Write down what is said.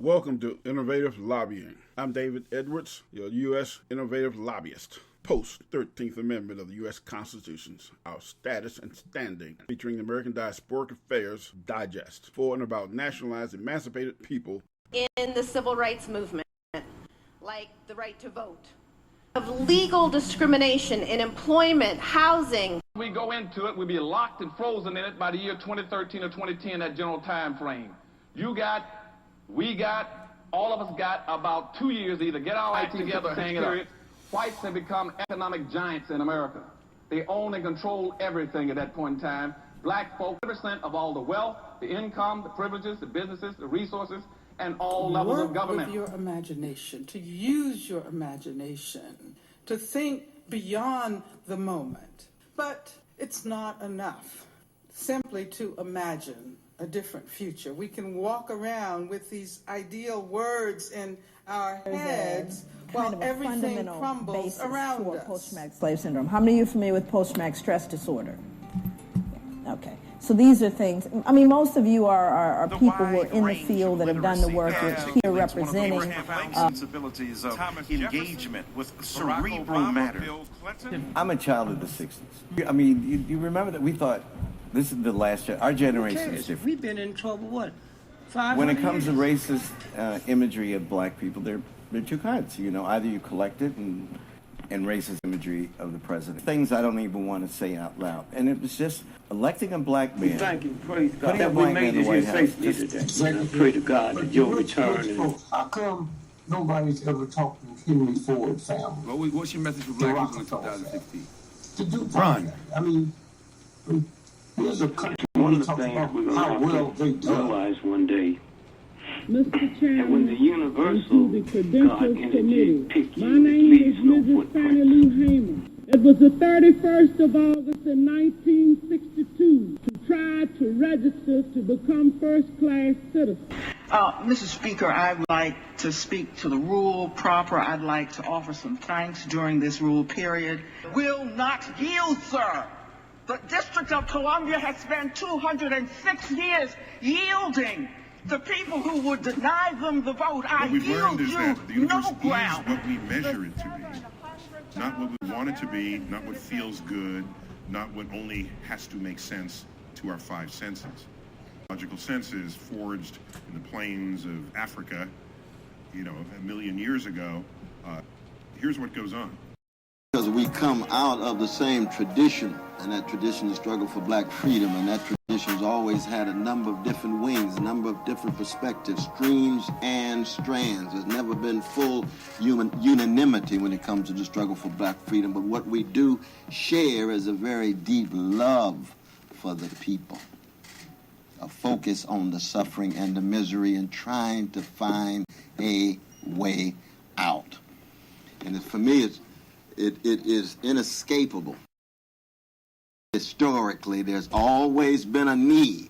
Welcome to Innovative Lobbying. I'm David Edwards, your U.S. Innovative Lobbyist. Post 13th Amendment of the U.S. Constitution, Our Status and Standing, featuring the American Diasporic Affairs Digest, for and about nationalized, emancipated people in the civil rights movement, like the right to vote, of legal discrimination in employment, housing. We go into it, we'll be locked and frozen in it by the year 2013 or 2010, that general time frame. We got, all of us got about 2 years to either get our act together, hang it up. Whites have become economic giants in America. They own and control everything at that point in time. Black folk, 100% of all the wealth, the income, the privileges, the businesses, the resources, and all levels of government. With your imagination, to use your imagination, to think beyond the moment. But it's not enough simply to imagine a different future. We can walk around with these ideal words in our heads while everything crumbles around us. Post-traumatic slave syndrome. How many of you are familiar with post-traumatic stress disorder? Okay. So these are things, I mean, most of you are people who are in the field that have done the work. You're here representing sensibilities of engagement with cerebral matter. I'm a child of the 60s. I mean, you remember that we thought this is the last, our generation is different. We've been in trouble, what, 500 When it comes years? to racist imagery of black people, there are two kinds. You know, either you collect it and racist imagery of the president. Things I don't even want to say out loud. And it was just electing a black man. Thank you, praise God, that we made it here safely today. And I pray to God that you'll return. How come nobody's ever talked to Henry Ford family? What's your message for black people in 2016? To do that. I mean, here's a country one of the things we're going to have to realize one day. Mr. Chairman, and when the universal and to the Credentials Committee, my name is no Mrs. Fannie Lou Hamer. It was the 31st of August in 1962 to try to register to become first-class citizens. Mr. Speaker, I'd like to speak to the rule proper. I'd like to offer some thanks during this rule period. Will not yield, sir. The District of Columbia has spent 206 years yielding. The people who would deny them the vote, I yield you no ground. What we measure it to be, not what we want it to be, not what feels good, not what only has to make sense to our five senses. Logical senses forged in the plains of Africa, you know, 1 million years ago. Here's what goes on. Because we come out of the same tradition, and that tradition is struggle for black freedom, and that tradition has always had a number of different wings, a number of different perspectives, streams and strands. There's never been full unanimity when it comes to the struggle for black freedom, but what we do share is a very deep love for the people, a focus on the suffering and the misery and trying to find a way out. And for me, it is inescapable. Historically, there's always been a need